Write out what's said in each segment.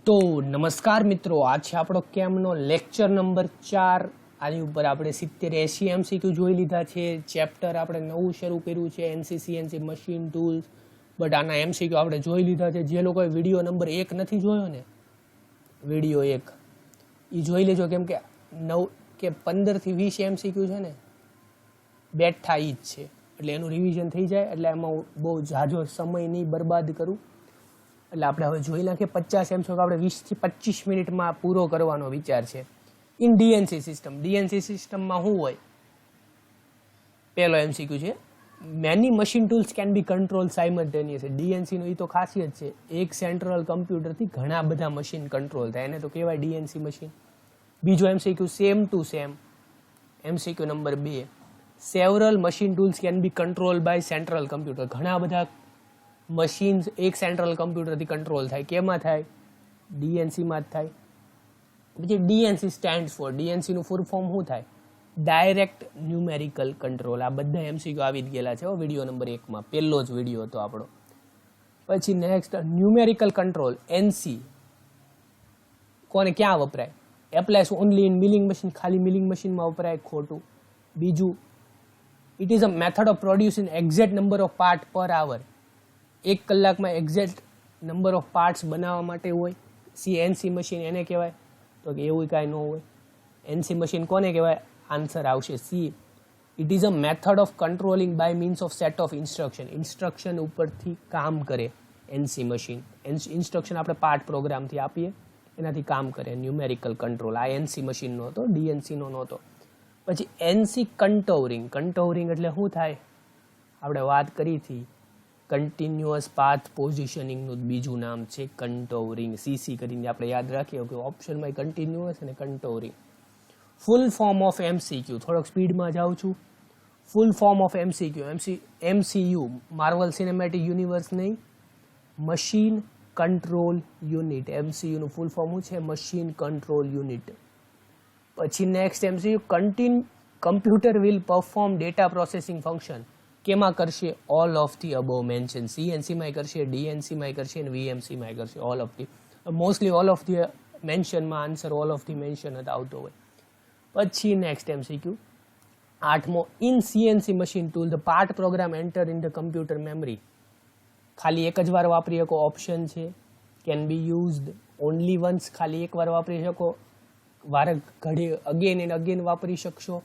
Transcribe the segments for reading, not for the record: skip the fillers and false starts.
તો નમસ્કાર મિત્રો, આ છે આપણો કેમનો લેક્ચર નંબર 4। આની ઉપર આપણે 70-80 MCQ જોઈ લીધા છે। ચેપ્ટર આપણે નવું શરૂ કર્યું છે NC મશીન ટૂલ્સ, બટ આના MCQ આપણે જોઈ લીધા છે। જે લોકોએ વિડીયો નંબર 1 નથી જોયો ને, વિડીયો 1 એ જોઈ લેજો, કેમ કે 15 થી 20 MCQ છે ને બેઠા ઈ જ છે, એટલે એનું રિવિઝન થઈ જાય, એટલે એમાં બહુ ઝાઝો સમય નહીં બરબાદ કરું। એટલે આપણે હવે જોઈ નાખીએ 50 MCQ આપણે 20 થી 25 મિનિટમાં પૂરો કરવાનો વિચાર છે। ઇન ડીએનસી સિસ્ટમ, ડીએનસી સિસ્ટમમાં શું હોય? પહેલો MCQ છે, many machine tools can be control simultaneously. ડીએનસીનું એ તો ખાસિયત છે, એક સેન્ટ્રલ કમ્પ્યુટરથી ઘણા બધા મશીન કંટ્રોલ થાય, એને તો કહેવાય ડીએનસી મશીન। બીજો MCQ same to same, MCQ number 2, several machine tools can be control by central computer. ઘણા બધા મશીન્સ એક સેન્ટ્રલ કમ્પ્યુટરથી કંટ્રોલ થાય, કેમાં થાય? ડીએનસીમાં જ થાય। પછી ડીએનસી સ્ટેન્ડ્સ ફોર, ડીએનસીનું ફૂલ ફોર્મ શું થાય? Direct numerical control. આ બધા MCQ આવી જ ગયેલા છે વિડીયો નંબર 1માં, પહેલો જ વિડીયો હતો આપણો। પછી નેક્સ્ટ ન્યુમેરિકલ કંટ્રોલ, NC કોને ક્યાં વપરાય? એપ્લાયસ ઓનલી ઇન મિલિંગ મશીન, ખાલી મિલિંગ મશીનમાં વપરાય, ખોટું। બીજું, it is a method of producing exact number of part પર આવર, એક કલાકમાં એક્ઝેક્ટ નંબર ઓફ પાર્ટ્સ બનાવવા માટે હોય। CNC મશીન એને કહેવાય? તો કે એવું કાંઈ ન હોય। NC મશીન કોને કહેવાય? આન્સર આવશે C, it is a method of controlling by means of set of instruction, instruction ઉપરથી કામ કરે NC મશીન। ઇન્સ્ટ્રક્શન આપણે પાર્ટ પ્રોગ્રામથી આપીએ, એનાથી કામ કરે, ન્યુમેરિકલ કંટ્રોલ। આ NC મશીનનો હતો, DNCનો નહોતો। પછી NC કન્ટોરિંગ, કન્ટોરિંગ એટલે શું થાય? આપણે વાત કરી હતી, કન્ટિન્યુઅસ પાથ પોઝિશનિંગનું બીજું નામ છે કન્ટોરિંગ। CC કરીને આપણે યાદ રાખીએ કે ઓપ્શનમાં કન્ટિન્યુઅસ અને contouring. Full form of MCQ, થોડોક સ્પીડમાં જાઉં છું। Full form of MCQ, MCU Marvel Cinematic Universe નહીં, મશીન કંટ્રોલ યુનિટ। MCUનું ફૂલ ફોર્મ શું છે? Machine control unit. પછી next MCQ, computer will perform data processing function, કેમાં કરશે? All of the above mention, CNCમાં કરશે, DNCમાં કરશે અને VMCમાં કરશે, all of the. Mostly all of the મેન્શનમાં answer all of the mention જ આવતો હોય। પછી નેક્સ્ટ MCQ 8મો, in CNC machine tool the part program enter in the computer memory, ખાલી એક જ વાર વાપરી શકો, ઓપ્શન છે। Can be used only once, ખાલી એક વાર વાપરી શકો, વારે ઘડી અગેન એન્ડ અગેન વાપરી શકશો,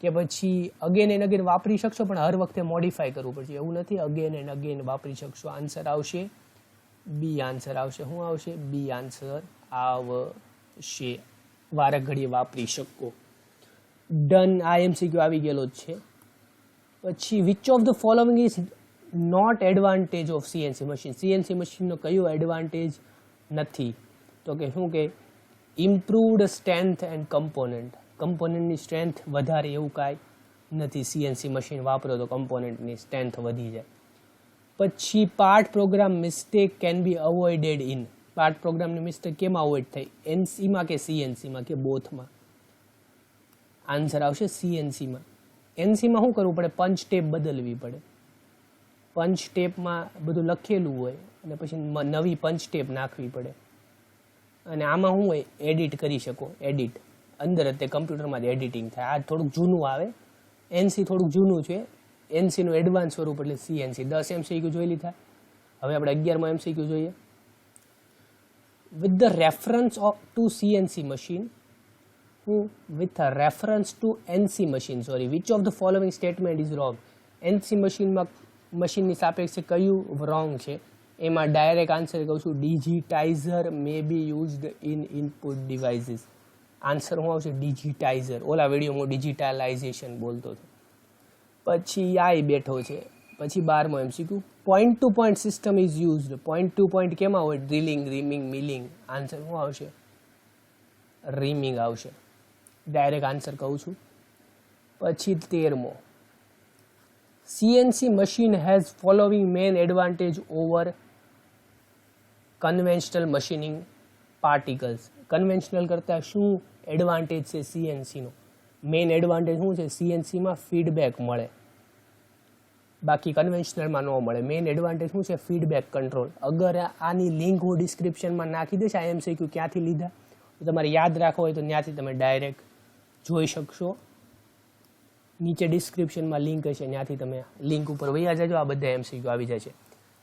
કે પછી અગેન એન્ડ અગેન વાપરી શકશો પણ હર વખતે મોડિફાઈ કરવું પડશે, એવું નથી, અગેન એન્ડ અગેન વાપરી શકશો। આન્સર આવશે B, આન્સર આવશે, શું આવશે? B આન્સર આવશે, વારે ઘડીએ વાપરી શકો। ડન, આ MCQ આવી ગયેલો જ છે। પછી which of the following is not advantage of CNC machine, CNC મશીનનો કયો એડવાન્ટેજ નથી? તો કે શું કે ઇમ્પ્રુવડ સ્ટ્રેન્થ એન્ડ કમ્પોનન્ટ, કમ્પોનન્ટની સ્ટ્રેન્થ વધારે એવું કાંઈ નથી। CNC મશીન વાપરો તો કમ્પોનન્ટની સ્ટ્રેન્થ વધી જાય। પછી part program mistake can be avoided in, part પ્રોગ્રામની મિસ્ટેક કેમાં અવોઇડ થાય? NCમાં કે CNCમાં કે બોથમાં? આન્સર આવશે CNCમાં। NCમાં શું કરવું પડે? પંચ ટેપ બદલવી પડે, પંચ ટેપમાં બધું લખેલું હોય અને પછી નવી પંચ ટેપ નાખવી પડે। અને આમાં શું હોય? એડિટ કરી શકો, એડિટ અંદર જ તે કમ્પ્યુટરમાં જ એડિટિંગ થાય। આ થોડુંક જૂનું આવે, NC થોડુંક જૂનું છે, NCનું એડવાન્સ સ્વરૂપ એટલે CNC। 10 MCQ જોઈ લીધા, હવે આપણે 11મો MCQ જોઈએ। With the reference to CNC machine, with reference to NC machine, sorry, which of the following statement is wrong? NC મશીનની સાપેક્ષે કયું રોંગ છે? એમાં ડાયરેક્ટ આન્સર કહું છું, digitiser may be used in input devices. Answer શું આવશે? ડિજિટાઇઝર। ઓલા વિડીયોમાં ડિજિટાલાઇઝેશન બોલતો હતો। પછી આ બેઠો છે। પછી 12મો MCQ, point to point system is used, point to point કેમાં હોય? Drilling, reaming, milling. આન્સર શું આવશે? રીમિંગ આવશે, ડાયરેક્ટ આન્સર કહું છું। પછી 13મો, CNC machine has following main advantage over conventional machining particles, conventional કરતાં શું એડવાન્ટેજ છે CNCનો? મેઇન એડવાન્ટેજ શું છે? CNCમાં ફીડબેક મળે, બાકી કન્વેન્શનલમાં ન મળે. મેઇન એડવાન્ટેજ શું છે? Feedback control. અગર આની લિંક હું ડિસ્ક્રિપ્શનમાં નાખી દઈશ, આ MCQ ક્યાંથી લીધા તો તમારે યાદ રાખવો હોય તો ત્યાંથી તમે ડાયરેક્ટ જોઈ શકશો. નીચે ડિસ્ક્રિપ્શનમાં લિંક હશે, ત્યાંથી તમે લિંક ઉપર વયા જજો, આ બધા MCQ આવી જાય છે.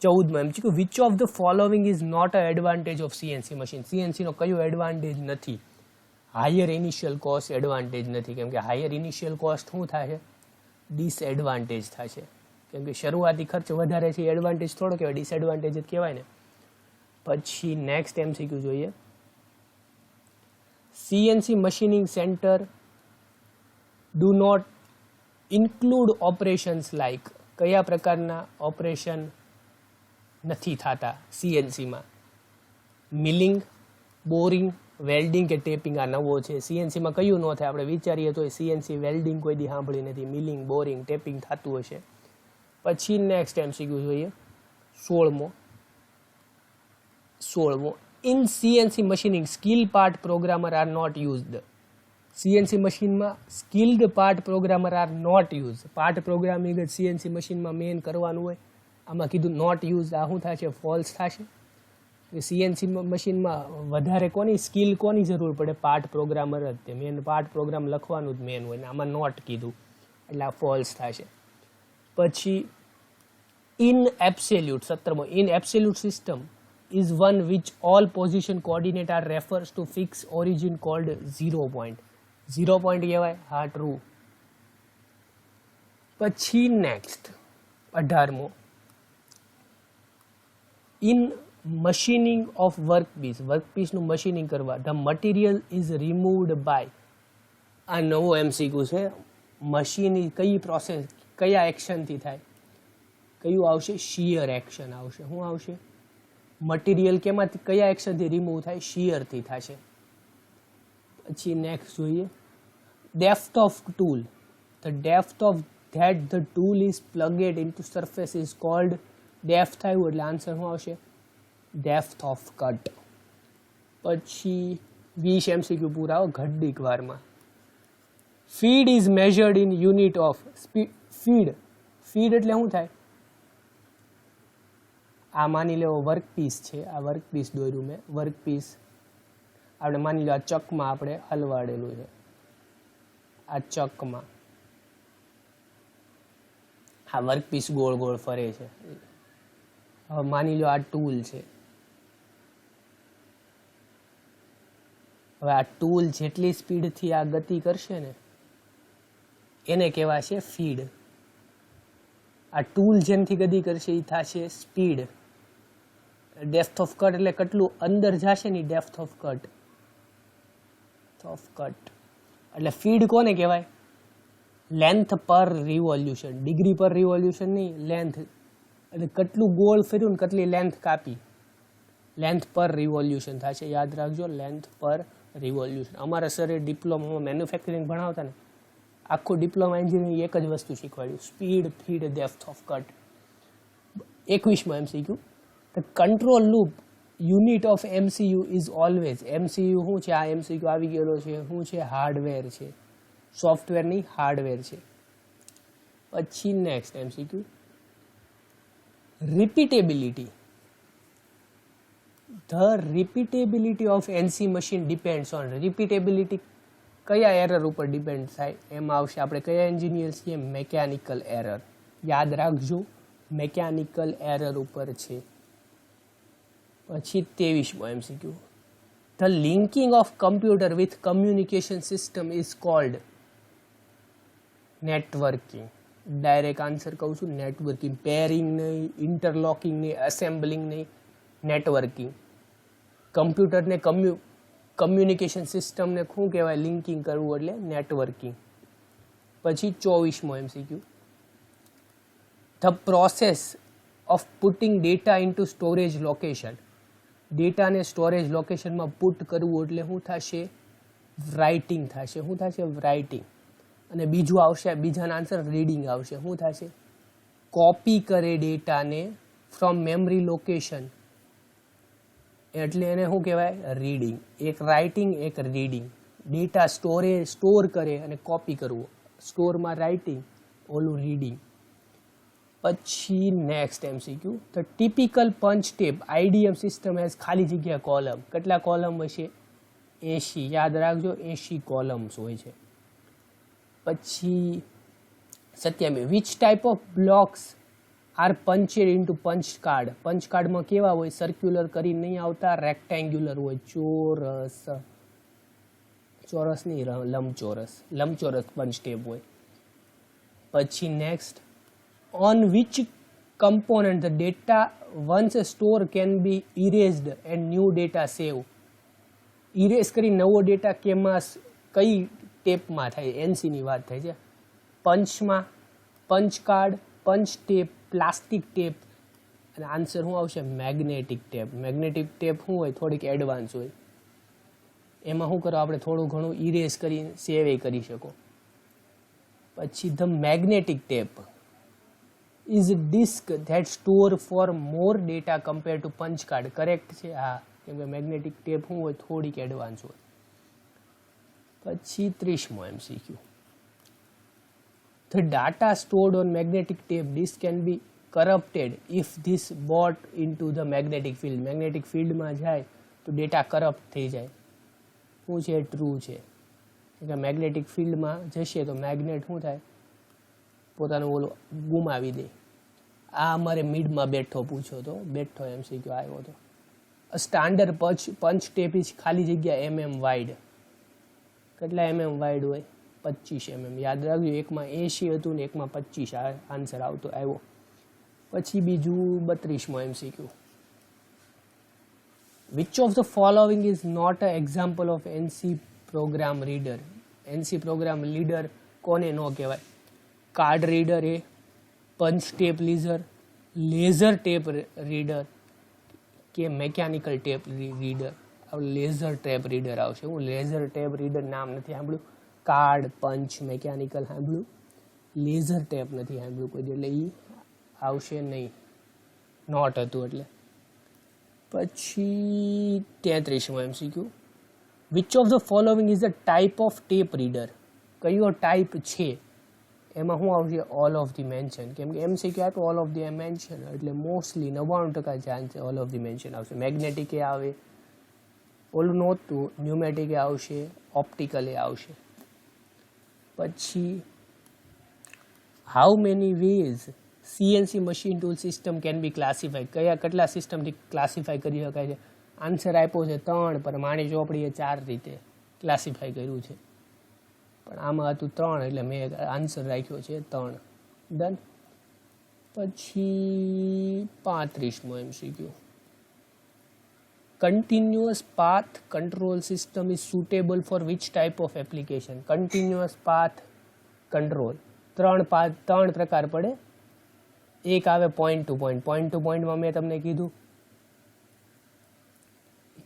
14માં MCQ, which of the following is not a advantage of CNC machine. CNC નો કયો એડવાન્ટેજ નથી? હાયર ઇનિશિયલ કોસ્ટ એડવાન્ટેજ નથી, કેમ કે હાયર ઇનિશિયલ કોસ્ટ શું થાય છે? ડિસએડવાન્ટેજ થશે, કેમ કે શરૂઆતી ખર્ચ વધારે છે. એડવાન્ટેજ થોડો કહેવાય, ડિસએડવાન્ટેજ જ કહેવાય ને. પછી નેક્સ્ટ MCQ જોઈએ. CNC machining centre do not include operations like. કયા પ્રકારના ઓપરેશન નથી થતા CNCમાં? મિલિંગ, બોરિંગ, વેલ્ડિંગ કે ટેપિંગ. આ નવો છે. CNCમાં કયું ન થાય? આપણે વિચારીએ તો CNC વેલ્ડિંગ કોઈ દી સાંભળી નથી. મિલિંગ, બોરિંગ, ટેપિંગ થતું હશે. પછી નેક્સ્ટ MCQ જોઈએ 16મો. In CNC machining skill part programmer are not used. CNC મશીનમાં skilled part programmer are not use. Part programming જ CNC મશીનમાં મેઇન કરવાનું હોય, આમાં કીધું નોટ યુઝ. આ શું થશે? ફોલ્સ થશે. CNC મશીનમાં વધારે કોની સ્કિલ કોની જરૂર પડે? પાર્ટ પ્રોગ્રામર જ. તે મેન પાર્ટ પ્રોગ્રામ લખવાનું જ મેન હોય ને, આમાં નોટ કીધું એટલે આ ફોલ્સ થશે. પછી ઇન એબ્સોલ્યુટ 17મો. In absolute system is one which all position coordinate are refers to fixed origin called 0 point. 0 point કહેવાય? હા, ટ્રુ. પછી નેક્સ્ટ 18મો. In machining of workpiece. વર્કપીસનું મશીનિંગ કરવા the material is removed by. આ નવો MCQ છે. મશીન કઈ પ્રોસેસ, કયા એક્શનથી થાય? કયું આવશે? શિયર એક્શન આવશે. શું આવશે? મટીરિયલ કેમાંથી, કયા એક્શનથી રિમૂવ થાય? શિયરથી થશે. પછી નેક્સ્ટ જોઈએ depth of tool. The depth of that the tool is plugged into surface is called. Depth થયું એટલે આન્સર શું આવશે? Depth of cut. પછી 20 MCQ પૂરા આવો ઘડીક વારમાં. Feed is measured in unit of feed. Feed એટલે શું થાય? આ માની લેવો વર્કપીસ છે. આ વર્કપીસ દોર્યું મેં. વર્કપીસ આપણે માની લો આ ચકમાં આપણે હલવાડેલું છે. આ ચકમાં આ વર્કપીસ ગોળ ગોળ ફરે છે. હવે માની લો આ ટૂલ છે. હવે આ ટૂલ જેટલી સ્પીડથી આ ગતિ કરશે ને એને કહેવાશે ફીડ. આ ટૂલ જેમથી ગતિ કરશે એ થશે સ્પીડ. ડેપ્થ ઓફ કટ એટલે કેટલું અંદર જશે ને ડેપ્થ ઓફ કટ. એટલે ફીડ કોને કહેવાય? લેન્થ પર રિવોલ્યુશન. ડિગ્રી પર રિવોલ્યુશન નહીં, લેન્થ. એટલે કેટલું ગોળ ફેર્યું ને કેટલી લેન્થ કાપી, લેન્થ પર રિવોલ્યુશન થશે. યાદ રાખજો, લેન્થ પર રિવોલ્યુશન. અમારા સરે ડિપ્લોમામાં મેન્યુફેક્ચરિંગ ભણાવતા ને, આખું ડિપ્લોમા એન્જિનિયરિંગ એક જ વસ્તુ શીખવાડ્યું, speed, feed, depth of cut. 21માં MCQ. The control loop unit of MCU is always. MCU શું છે? આ MCQ આવી ગયેલો છે. શું છે? હાર્ડવેર છે. સોફ્ટવેર નહીં, હાર્ડવેર છે. પછી next MCQ. Repeatability. The repeatability of NC machine depends on. Repeatability કયા એરર ઉપર ડિપેન્ડ થાય? એમાં આવશે આપણે કયા એન્જિનિયર છીએ? Mechanical error. યાદ રાખજો, મેકેનિકલ એરર ઉપર છે. પછી 23મો MCQ. The linking of computer with communication system is called. Networking. Direct answer કહું છું, નેટવર્કિંગ. પેરિંગ નહીં, ઇન્ટરલોકિંગ નહીં, એસેમ્બલિંગ નહીં, નેટવર્કિંગ. કમ્પ્યુટરને કમ્યુનિકેશન સિસ્ટમને શું કહેવાય? લિંકિંગ કરવું એટલે નેટવર્કિંગ. પછી 24મો MCQ. The process of putting data into storage location. ડેટાને સ્ટોરેજ લોકેશનમાં પુટ કરવું એટલે શું થશે? રાઇટિંગ થશે. શું થશે? રાઇટિંગ. અને બીજું આવશે, બીજાના આન્સર રીડિંગ આવશે. શું થશે? કોપી કરે ડેટાને ફ્રોમ મેમરી લોકેશન એટલે એને શું કહેવાય? રીડિંગ. એક રાઇટિંગ, એક રીડિંગ. ડેટા સ્ટોર કરે અને કોપી કરવો. સ્ટોરમાં રાઇટિંગ, ઓલું રીડિંગ. પછી next MCQ, the typical punch tape IDM system has ખાલી જગ્યા કોલમ. કેટલા કોલમ હશે? 80. યાદ રાખજો 80 કોલમ્સ હોય છે. પછી 27, which type of blocks are punched into punch card. Punch કાર્ડમાં કેવા હોય? સર્ક્યુલર કરી નહીં આવતા, રેક્ટેન્ગ્યુલર હોય, ચોરસ નહીં, લંબચોરસ પંચ ટેપ હોય. પછી next, on which component the data once stored can be erased and new data saved. Erase કરી નવો ડેટા કેમાં, કઈ ટેપમાં થાય? એનસીની વાત થાય છે. પંચમાં, પંચ કાર્ડ, પંચ ટેપ, પ્લાસ્ટિક ટેપ, અને આન્સર શું આવશે? Magnetic tap. મેગ્નેટિક ટેપ શું હોય? થોડીક એડવાન્સ હોય. એમાં શું કરો? આપણે થોડું ઘણું ઇરેઝ કરી સેવ કરી શકો. પછી the magnetic tape is a disk that store for more data compared to punch card. Correct છે? હા, કેમ કે મેગ્નેટિક ટેપ શું હોય? થોડીક એડવાન્સ હોય. પછી 30મો MCQ, the data stored on magnetic tape disk can be corrupted if this brought into the magnetic field. Magnetic ફિલ્ડમાં જાય તો ડેટા કરપ્ટ થઈ જાય. શું છે? ટ્રુ છે. કેમ કે મેગ્નેટિક ફિલ્ડમાં જશે તો મેગ્નેટ શું થાય? પોતાનું ઓલું ગુમાવી દે. આ અમારે મિડમાં બેઠો MCQ આવ્યો હતો. સ્ટાન્ડર્ડ પંચ ટેપ ઇઝ ખાલી જગ્યા MM વાઇડ. કેટલા MM વાઇડ હોય? 25 mm. યાદ રાખજો, એકમાં 80 હતું ને એકમાં 25 આન્સર આવ્યો. પછી બીજું 32મો MCQ, which of the following is not a example of NC program reader. NC program reader કોને ન કહેવાય? કાર્ડ રીડર એ, punch tape laser tape reader કે mechanical tape reader? Laser tape reader આવશે. હું લેઝર ટેપ રીડર નામ નથી સાંભળ્યું. કાર્ડ, પંચ, મેકેનિકલ સાંભળ્યું, લેઝર ટેપ નથી સાંભળ્યું કોઈ, એટલે એ આવશે નહીં, નોટ હતું એટલે. પછી 33મો MCQ, which of the following is a type of tape reader. કયો ટાઈપ છે? એમાં શું આવશે? All of the mention. કેમ કે MCQ આપ્યું ઓલ ઓફ ધી મેન્શન, એટલે mostly 99% chance all of the mention આવશે. મેગ્નેટિક એ આવે, ઓલું નહોતું, ન્યુમેટિક એ આવશે, ઓપ્ટિકલ એ આવશે. પછી how many ways CNC machine tool system can be classified. કેટલા સિસ્ટમથી ક્લાસિફાઈ કરી શકાય છે? આન્સર આપ્યો છે 3, પણ માણી ચોપડીએ 4 રીતે ક્લાસિફાઈ કર્યું છે, પણ આમાં હતું 3 એટલે મેં આન્સર રાખ્યો છે 3. ડન. પછી 35મો MCQ, continuous path control system is suitable for which type of application. Continuous path control 3 પ્રકાર પડે. એક આવે point to point. Point to પોઈન્ટમાં મેં તમને કીધું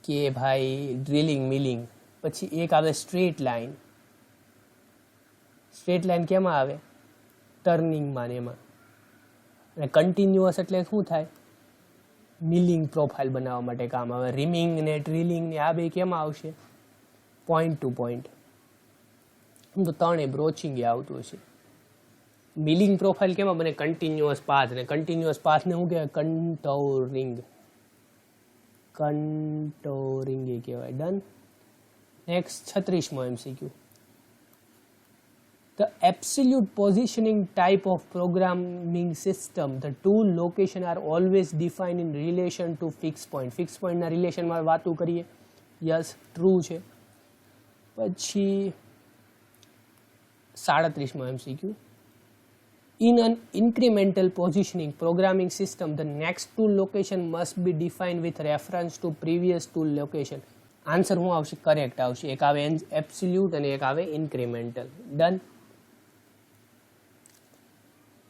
કે ભાઈ ડ્રિલિંગ મિલિંગ. પછી એક આવે સ્ટ્રેટ લાઇન. સ્ટ્રેટ લાઇન કેમાં આવે? ટર્નિંગમાં ને એમાં. અને કન્ટિન્યુઅસ એટલે શું થાય? મિલિંગ પ્રોફાઇલ બનાવવા માટે કામ આવે. રીમિંગ ને ડ્રિલિંગ ને આ બે કેમાં આવશે? Point to point. આમ તો 3 બ્રોચિંગ એ આવતું હશે. મિલિંગ પ્રોફાઇલ કેમાં બને? Continuous path. ને કન્ટિન્યુઅસ પાથને શું કહેવાય? કન્ટોરિંગ એ કહેવાય. ડન. નેક્સ્ટ 36મો MCQ, the absolute positioning type of programming system, the tool location are always defined in relation to fixed point. fixed point ના રિલેશનમાં વાતો કરીએ. યસ, ટ્રુ છે. પછી 37મો MCQ, in an incremental positioning programming system the next tool location must be defined with reference to previous tool location. Answer શું આવશે? Correct આવશે. એક આવે એબ્સોલ્યુટ અને એક આવે ઇન્ક્રીમેન્ટલ. ડન.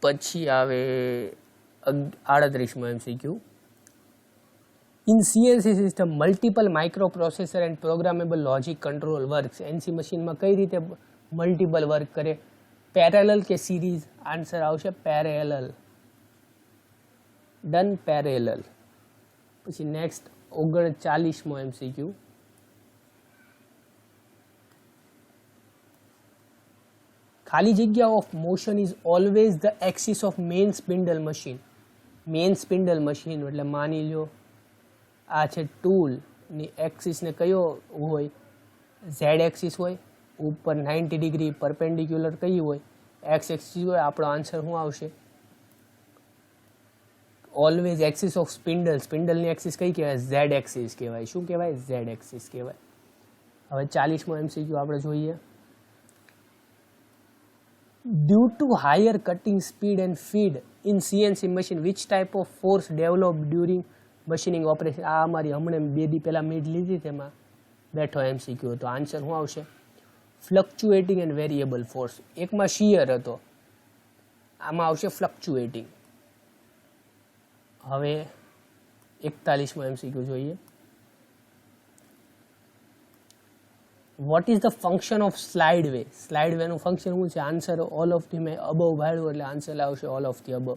પછી આવે 38મો MCQ, in CNC system multiple microprocessor and programmable logic control works. NC મશીનમાં કઈ રીતે મલ્ટિપલ વર્ક કરે? પેરેલલ કે સિરીઝ? આન્સર આવશે પેરેલલ. Done, parallel. પછી નેક્સ્ટ 39મો MCQ, ખાલી જગ્યા of motion is always the axis of main spindle machine. Main spindle machine એટલે માની લો આ છે ટૂલની એક્સિસને કયો હોય, ઝેડ એક્સિસ હોય, ઉપર 90 ડિગ્રી પરપેન્ડિક્યુલર કઈ હોય, એક્સ એક્સિસ હોય. આપણો આન્સર શું આવશે? Always axis of spindle. સ્પિન્ડલની એક્સિસ કઈ કહેવાય? ઝેડ એક્સિસ કહેવાય. શું કહેવાય? ઝેડ એક્સિસ કહેવાય. હવે 40મો MCQ આપણે જોઈએ. Due to higher cutting speed and feed in CNC machine, which type of force developed during machining operation? આ અમારી હમણાં 2 દી પહેલા મીડ લીધી તેમાં બેઠો MCQ હતો. આન્સર શું આવશે? Fluctuating and variable force. એકમાં શિયર હતો, આમાં આવશે ફ્લક્ચ્યુએટિંગ. હવે 41મો MCQ જોઈએ. What is the function of slide way? Slide વેનું ફંક્શન શું છે? આન્સર ઓલ ઓફ ધી મેં અબવ ભાડ્યું એટલે આન્સર આવશે all of the above.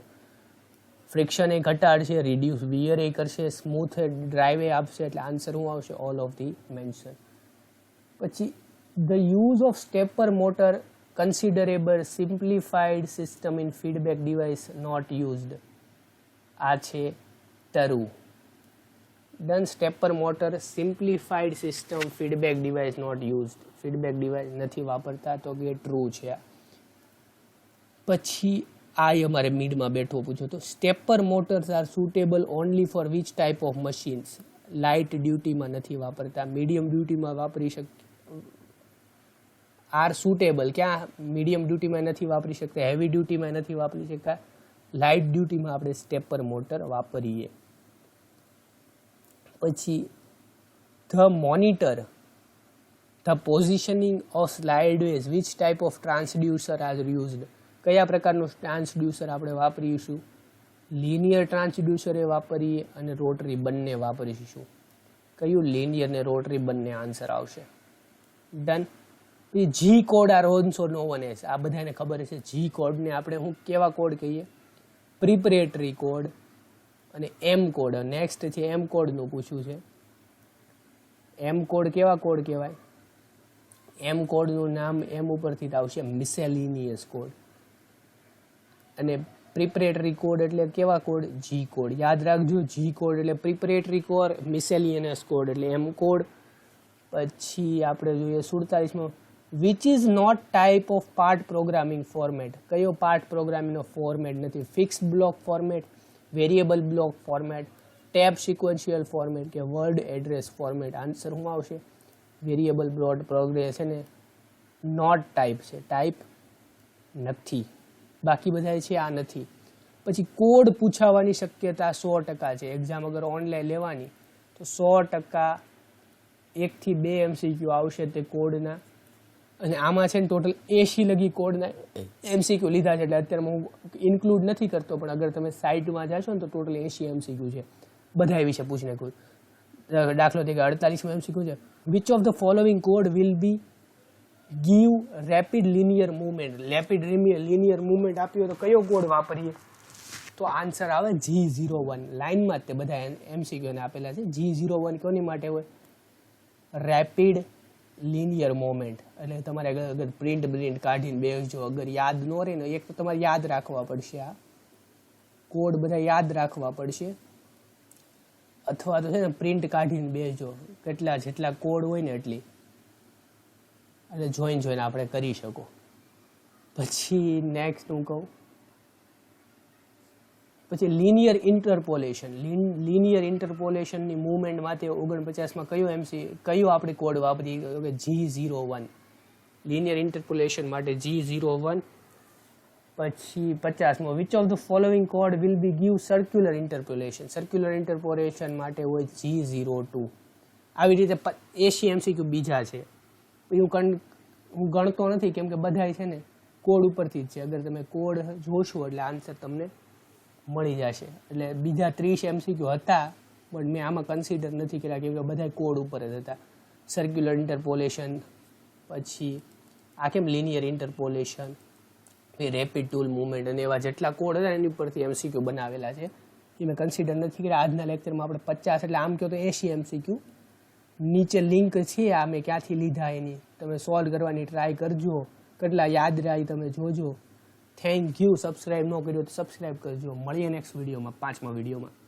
Friction એ ઘટાડશે, રિડ્યુસ વિયર એ કરશે, સ્મૂથ ડ્રાઈવ એ આપશે એટલે આન્સર શું આવશે? All of the mention. પછી the use of stepper motor considerable simplified system in feedback device not used. આ છે true. Done. Stepper motor simplified system feedback device not used. Feedback device નથી વાપરતા તો કે ટ્રુ છે. પછી આ અમારે મિડમાં બેઠો પૂછો તો stepper motors are suitable only for which type of machines? Light ડ્યુટીમાં નથી વાપરતા, મીડિયમ ડ્યુટીમાં વાપરી શકતા. આર સુટેબલ ક્યાં? મીડિયમ ડ્યુટીમાં નથી વાપરી શકતા, હેવી ડ્યુટીમાં નથી વાપરી શકતા, લાઇટ ડ્યુટીમાં આપણે સ્ટેપર મોટર વાપરીએ. પછી the monitor the positioning of slideways which type of transducer are used? કયા પ્રકારનું ટ્રાન્સડ્યુસર આપણે વાપરીશું? લિનિયર ટ્રાન્સડ્યુસર એ વાપરીએ અને રોટરી બંને વાપરીશું. કયું? લિનિયર ને રોટરી બંને આન્સર આવશે. Done. G code are also known as, આ બધાને ખબર છે જી કોડને આપણે શું કેવા કોડ કહીએ? પ્રિપરેટરી કોડ અને એમ કોડ. નેક્સ્ટ છે એમ કોડનું પૂછ્યું છે. એમ કોડ કેવા કોડ કહેવાય? એમ કોડનું નામ એમ ઉપરથી જ આવશે, મિસેલિનિયસ કોડ. અને પ્રિપરેટરી કોડ એટલે કેવા કોડ? જી કોડ. યાદ રાખજો, જી કોડ એટલે પ્રિપરેટરી કોડ, મિસેલિનિયસ કોડ એટલે એમ કોડ. પછી આપણે જોઈએ 47મો. Which is not type of part programming format? કયો પાર્ટ પ્રોગ્રામિંગનો ફોર્મેટ નથી? Fix block format, variable block format, tab sequential format કે વર્ડ એડ્રેસ ફોર્મેટ? આન્સર શું આવશે? વેરિયેબલ બ્લોક પ્રોગ્રેસ છે ને નોટ ટાઈપ છે, ટાઈપ નથી. બાકી બધા છે આ નથી. પછી કોડ પૂછાવાની શક્યતા 100% છે. એક્ઝામ અગર ઓનલાઈન લેવાની તો 100% 1 થી 2 MCQ આવશે તે કોડના. અને આમાં છે ને ટોટલ 80 લગી કોડના MCQ લીધા છે એટલે અત્યારે હું ઇન્ક્લુડ નથી કરતો, પણ અગર તમે સાઇટમાં જાશો ને તો ટોટલ 80 MCQ છે બધા વિશે પૂછને. કોઈ દાખલો તરીકે 48મો MCQ છે. Which of the following code will be give rapid linear movement? Rapid linear movement આપ્યો તો કયો કોડ વાપરીએ? તો આન્સર આવે G01. લાઇનમાં જ તે બધા MCQ ને આપેલા છે. G01 કોની માટે હોય? Rapid linear moment. એટલે તમારે અગર પ્રિન્ટ કાઢીને બેસજો, અગર યાદ ન રહે ને, એક તો તમારે યાદ રાખવા પડશે, આ કોડ બધા યાદ રાખવા પડશે, અથવા તો છે ને પ્રિન્ટ કાઢીને બેસજો, જેટલા કોડ હોય ને એટલી, એટલે જોઈને આપણે કરી શકો. પછી નેક્સ્ટ હું કહું, પછી લિનિયર ઇન્ટરપોલેશન. લિનિયર ઇન્ટરપોલેશનની મૂવમેન્ટ માટે 49માં કયો આપણે કોડ વાપરી? G01. લિનિયર ઇન્ટરપોલેશન માટે G01. પછી 50મો. Which of the following code will be give circular interpolation? Circular interpolation માટે હોય G02. આવી રીતે 80 MCQ બીજા છે. હું ગણતો નથી કેમ કે બધા છે ને કોડ ઉપરથી જ છે. અગર તમે કોડ જોશો એટલે આન્સર તમને મળી જશે. એટલે બીજા 30 MCQ હતા પણ મેં આમાં કન્સિડર નથી કર્યા કેમ કે બધા કોડ ઉપર જ હતા. સર્ક્યુલર ઇન્ટરપોલેશન, પછી આ કેમ linear interpolation, rapid tool movement અને એવા જેટલા કોડ હતા એની ઉપરથી MCQ બનાવેલા છે. એ મેં કન્સિડર નથી કર્યા. આજના લેક્ચરમાં આપણે 50 એટલે આમ કહો તો 80 MCQ. નીચે લિંક છે આ મેં ક્યાંથી લીધા એની, તમે સોલ્વ કરવાની ટ્રાય કરજો. કેટલા યાદ રહ્યા તમે જોજો. Thank you. સબસ્ક્રાઈબ ન કર્યો તો સબસ્ક્રાઈબ કરજો. મળીએ નેક્સ્ટ વિડીયોમાં, 5મા વિડીયોમાં.